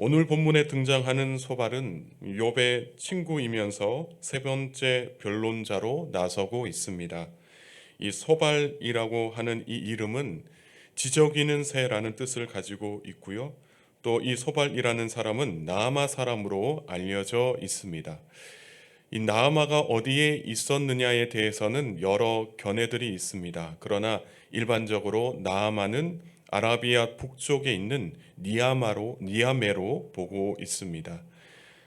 오늘 본문에 등장하는 소발은 욥의 친구이면서 세 번째 변론자로 나서고 있습니다. 이 소발이라고 하는 이 이름은 지저귀는 새라는 뜻을 가지고 있고요. 또 이 소발이라는 사람은 나아마 사람으로 알려져 있습니다. 이 나아마가 어디에 있었느냐에 대해서는 여러 견해들이 있습니다. 그러나 일반적으로 나아마는 아라비아 북쪽에 있는 니아메로 보고 있습니다.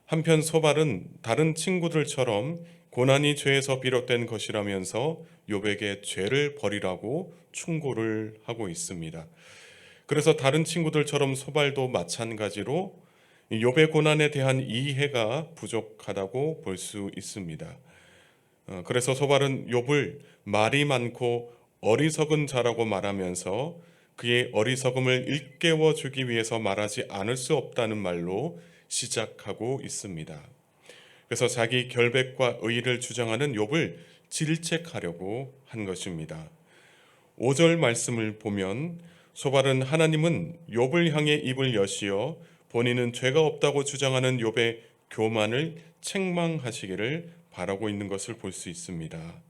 한편 소발은 다른 친구들처럼 고난이 죄에서 비롯된 것이라면서 욥에게 죄를 버리라고 충고를 하고 있습니다. 그래서 다른 친구들처럼 소발도 마찬가지로 욥의 고난에 대한 이해가 부족하다고 볼 수 있습니다. 그래서 소발은 욥을 말이 많고 어리석은 자라고 말하면서 그의 어리석음을 일깨워 주기 위해서 말하지 않을 수 없다는 말로 시작하고 있습니다. 그래서 자기 결백과 의의를 주장하는 욥을 질책하려고 한 것입니다. 5절 말씀을 보면 소발은 하나님은 욥을 향해 입을 여시어 본인은 죄가 없다고 주장하는 욥의 교만을 책망하시기를 바라고 있는 것을 볼 수 있습니다.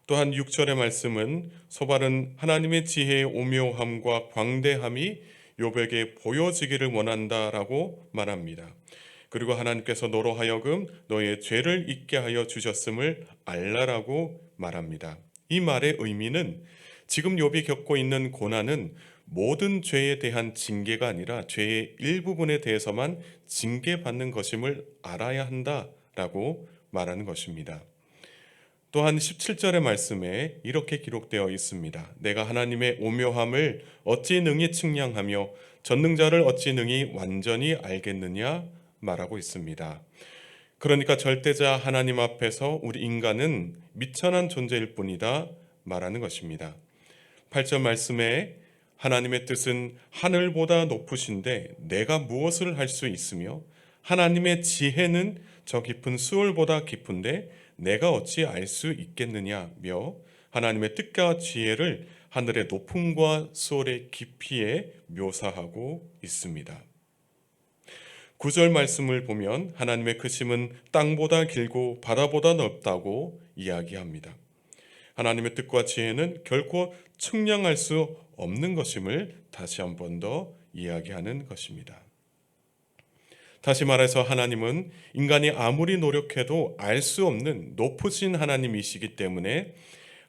또한 6절의 말씀은 소발은 하나님의 지혜의 오묘함과 광대함이 욥에게 보여지기를 원한다라고 말합니다. 그리고 하나님께서 너로 하여금 너의 죄를 잊게 하여 주셨음을 알라라고 말합니다. 이 말의 의미는 지금 욥이 겪고 있는 고난은 모든 죄에 대한 징계가 아니라 죄의 일부분에 대해서만 징계받는 것임을 알아야 한다라고 말하는 것입니다. 또한 17절의 말씀에 이렇게 기록되어 있습니다. 내가 하나님의 오묘함을 어찌 능히 측량하며 전능자를 어찌 능히 완전히 알겠느냐 말하고 있습니다. 그러니까 절대자 하나님 앞에서 우리 인간은 미천한 존재일 뿐이다 말하는 것입니다. 8절 말씀에 하나님의 뜻은 하늘보다 높으신데 내가 무엇을 할 수 있으며 하나님의 지혜는 저 깊은 수월보다 깊은데 내가 어찌 알 수 있겠느냐며 하나님의 뜻과 지혜를 하늘의 높음과 수월의 깊이에 묘사하고 있습니다. 9절 말씀을 보면 하나님의 크심은 땅보다 길고 바다보다 넓다고 이야기합니다. 하나님의 뜻과 지혜는 결코 측량할 수 없는 것임을 다시 한 번 더 이야기하는 것입니다. 다시 말해서 하나님은 인간이 아무리 노력해도 알 수 없는 높으신 하나님이시기 때문에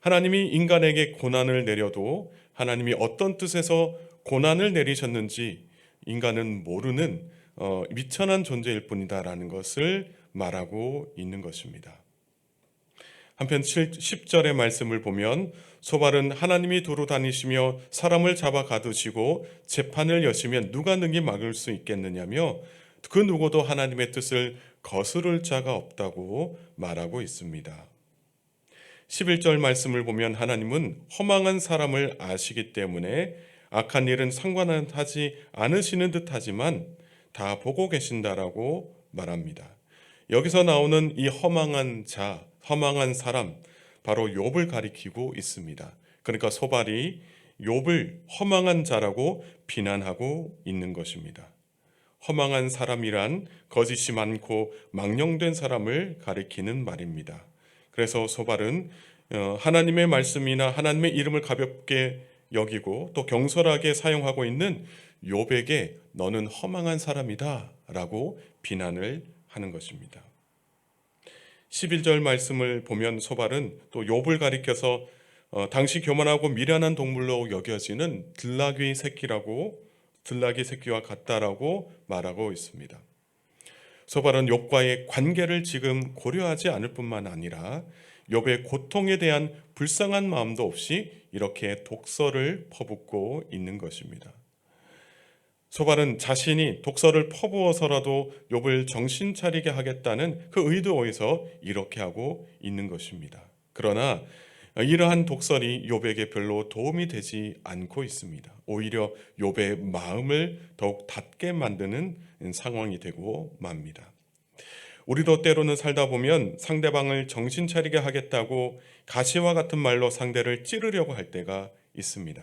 하나님이 인간에게 고난을 내려도 하나님이 어떤 뜻에서 고난을 내리셨는지 인간은 모르는 미천한 존재일 뿐이다라는 것을 말하고 있는 것입니다. 한편 10절의 말씀을 보면 소발은 하나님이 두루 다니시며 사람을 잡아 가두시고 재판을 여시면 누가 능히 막을 수 있겠느냐며 그 누구도 하나님의 뜻을 거스를 자가 없다고 말하고 있습니다. 11절 말씀을 보면 하나님은 허망한 사람을 아시기 때문에 악한 일은 상관하지 않으시는 듯하지만 다 보고 계신다라고 말합니다. 여기서 나오는 이 허망한 자, 허망한 사람, 바로 욥을 가리키고 있습니다. 그러니까 소발이 욥을 허망한 자라고 비난하고 있는 것입니다. 허망한 사람이란 거짓이 많고 망령된 사람을 가리키는 말입니다. 그래서 소발은 하나님의 말씀이나 하나님의 이름을 가볍게 여기고 또 경솔하게 사용하고 있는 욥에게 너는 허망한 사람이다 라고 비난을 하는 것입니다. 11절 말씀을 보면 소발은 또 욥을 가리켜서 당시 교만하고 미련한 동물로 여겨지는 들나귀 새끼와 같다라고 말하고 있습니다. 소발은 욥과의 관계를 지금 고려하지 않을 뿐만 아니라 욥의 고통에 대한 불쌍한 마음도 없이 이렇게 독설을 퍼붓고 있는 것입니다. 소발은 자신이 독설을 퍼부어서라도 욥을 정신 차리게 하겠다는 그 의도에서 이렇게 하고 있는 것입니다. 그러나 이러한 독설이 욥에게 별로 도움이 되지 않고 있습니다. 오히려 욥의 마음을 더욱 닫게 만드는 상황이 되고 맙니다. 우리도 때로는 살다 보면 상대방을 정신 차리게 하겠다고 가시와 같은 말로 상대를 찌르려고 할 때가 있습니다.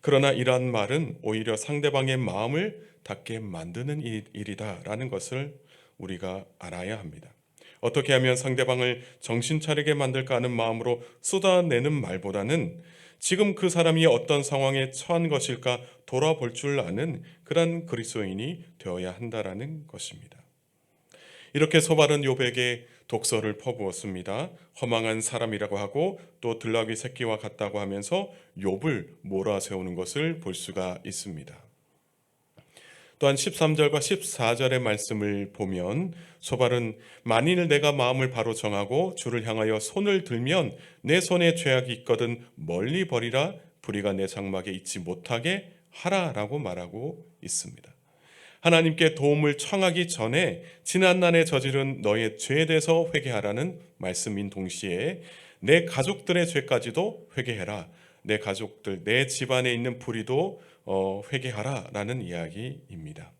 그러나 이러한 말은 오히려 상대방의 마음을 닿게 만드는 일이다라는 것을 우리가 알아야 합니다. 어떻게 하면 상대방을 정신 차리게 만들까 하는 마음으로 쏟아내는 말보다는 지금 그 사람이 어떤 상황에 처한 것일까 돌아볼 줄 아는 그런 그리스도인이 되어야 한다라는 것입니다. 이렇게 소발은 욥에게 독서를 퍼부었습니다. 허망한 사람이라고 하고 또 들나귀 새끼와 같다고 하면서 욥을 몰아세우는 것을 볼 수가 있습니다. 또한 13절과 14절의 말씀을 보면 소발은 만일 내가 마음을 바로 정하고 주를 향하여 손을 들면 내 손에 죄악이 있거든 멀리 버리라, 불의가 내 장막에 있지 못하게 하라라고 말하고 있습니다. 하나님께 도움을 청하기 전에 지난날에 저지른 너의 죄에 대해서 회개하라는 말씀인 동시에 내 가족들의 죄까지도 회개해라, 내 가족들, 내 집안에 있는 불의도 회개하라라는 이야기입니다.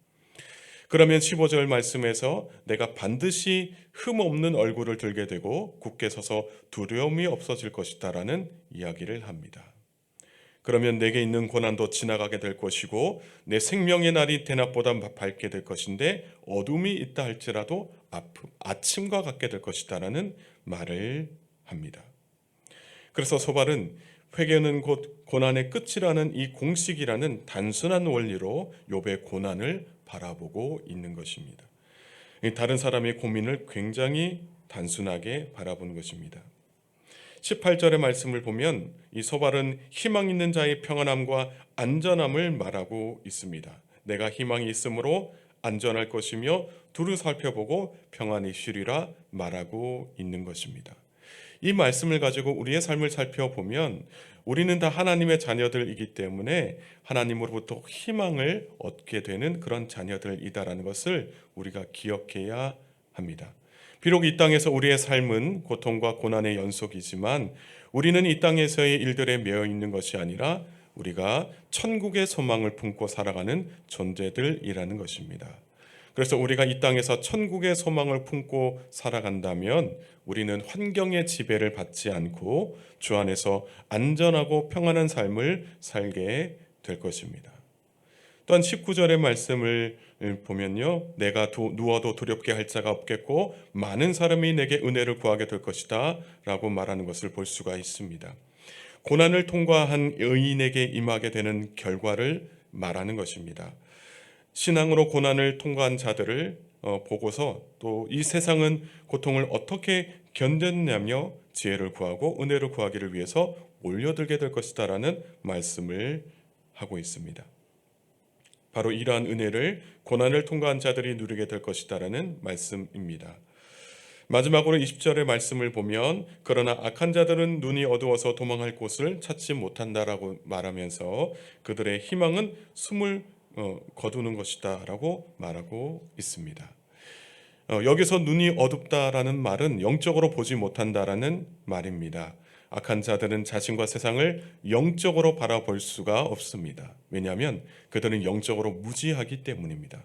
그러면 15절 말씀에서 내가 반드시 흠없는 얼굴을 들게 되고 굳게 서서 두려움이 없어질 것이다라는 이야기를 합니다. 그러면 내게 있는 고난도 지나가게 될 것이고 내 생명의 날이 대낮보다 밝게 될 것인데 어둠이 있다 할지라도 아침과 같게 될 것이다라는 말을 합니다. 그래서 소발은 회개는 곧 고난의 끝이라는 이 공식이라는 단순한 원리로 욥의 고난을 바라보고 있는 것입니다. 다른 사람의 고민을 굉장히 단순하게 바라보는 것입니다. 18절의 말씀을 보면 이 소발은 희망 있는 자의 평안함과 안전함을 말하고 있습니다. 내가 희망이 있으므로 안전할 것이며 두루 살펴보고 평안히 쉬리라 말하고 있는 것입니다. 이 말씀을 가지고 우리의 삶을 살펴보면 우리는 다 하나님의 자녀들이기 때문에 하나님으로부터 희망을 얻게 되는 그런 자녀들이다라는 것을 우리가 기억해야 합니다. 비록 이 땅에서 우리의 삶은 고통과 고난의 연속이지만 우리는 이 땅에서의 일들에 매여 있는 것이 아니라 우리가 천국의 소망을 품고 살아가는 존재들이라는 것입니다. 그래서 우리가 이 땅에서 천국의 소망을 품고 살아간다면 우리는 환경의 지배를 받지 않고 주 안에서 안전하고 평안한 삶을 살게 될 것입니다. 또한 19절의 말씀을 보면요, 내가 누워도 두렵게 할 자가 없겠고 많은 사람이 내게 은혜를 구하게 될 것이다 라고 말하는 것을 볼 수가 있습니다. 고난을 통과한 의인에게 임하게 되는 결과를 말하는 것입니다. 신앙으로 고난을 통과한 자들을 보고서 또 이 세상은 고통을 어떻게 견뎠냐며 지혜를 구하고 은혜를 구하기를 위해서 몰려들게 될 것이다 라는 말씀을 하고 있습니다. 바로 이러한 은혜를 고난을 통과한 자들이 누리게 될 것이다 라는 말씀입니다. 마지막으로 20절의 말씀을 보면 그러나 악한 자들은 눈이 어두워서 도망할 곳을 찾지 못한다라고 말하면서 그들의 희망은 숨을 거두는 것이다 라고 말하고 있습니다. 여기서 눈이 어둡다라는 말은 영적으로 보지 못한다라는 말입니다. 악한 자들은 자신과 세상을 영적으로 바라볼 수가 없습니다. 왜냐하면 그들은 영적으로 무지하기 때문입니다.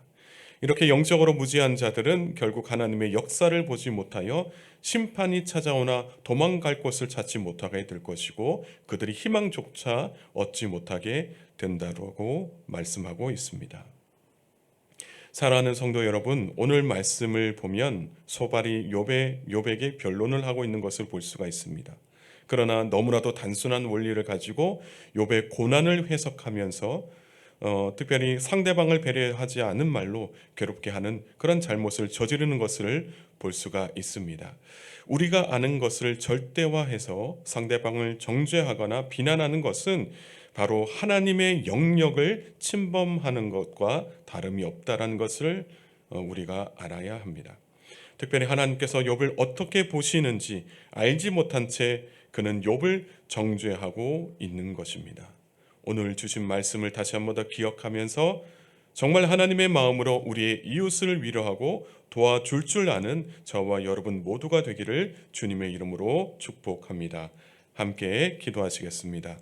이렇게 영적으로 무지한 자들은 결국 하나님의 역사를 보지 못하여 심판이 찾아오나 도망갈 곳을 찾지 못하게 될 것이고 그들이 희망조차 얻지 못하게 된다고 말씀하고 있습니다. 사랑하는 성도 여러분, 오늘 말씀을 보면 소발이 욥에게 변론을 하고 있는 것을 볼 수가 있습니다. 그러나 너무나도 단순한 원리를 가지고 욥의 고난을 해석하면서 특별히 상대방을 배려하지 않은 말로 괴롭게 하는 그런 잘못을 저지르는 것을 볼 수가 있습니다. 우리가 아는 것을 절대화해서 상대방을 정죄하거나 비난하는 것은 바로 하나님의 영역을 침범하는 것과 다름이 없다라는 것을 우리가 알아야 합니다. 특별히 하나님께서 욥을 어떻게 보시는지 알지 못한 채 그는 욥을 정죄하고 있는 것입니다. 오늘 주신 말씀을 다시 한 번 더 기억하면서 정말 하나님의 마음으로 우리의 이웃을 위로하고 도와줄 줄 아는 저와 여러분 모두가 되기를 주님의 이름으로 축복합니다. 함께 기도하시겠습니다.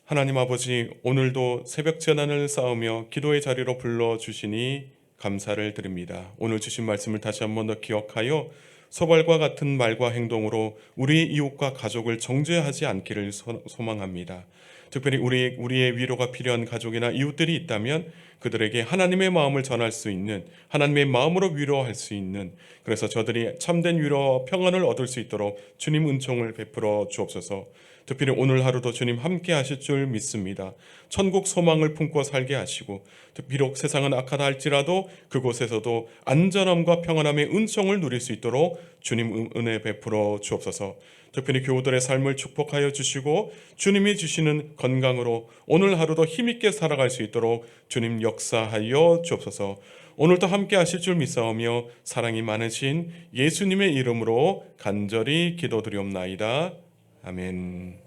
하나님 아버지, 오늘도 새벽 제단을 쌓으며 기도의 자리로 불러주시니 감사를 드립니다. 오늘 주신 말씀을 다시 한 번 더 기억하여 소발과 같은 말과 행동으로 우리 이웃과 가족을 정죄하지 않기를 소망합니다. 특별히 우리의 위로가 필요한 가족이나 이웃들이 있다면 그들에게 하나님의 마음을 전할 수 있는, 하나님의 마음으로 위로할 수 있는, 그래서 저들이 참된 위로와 평안을 얻을 수 있도록 주님 은총을 베풀어 주옵소서. 특별히 오늘 하루도 주님 함께 하실 줄 믿습니다. 천국 소망을 품고 살게 하시고, 비록 세상은 악하다 할지라도 그곳에서도 안전함과 평안함의 은총을 누릴 수 있도록 주님 은혜 베풀어 주옵소서. 특별히 교우들의 삶을 축복하여 주시고 주님이 주시는 건강으로 오늘 하루도 힘있게 살아갈 수 있도록 주님 역사하여 주옵소서. 오늘도 함께 하실 줄 믿사오며 사랑이 많으신 예수님의 이름으로 간절히 기도드리옵나이다. 아멘.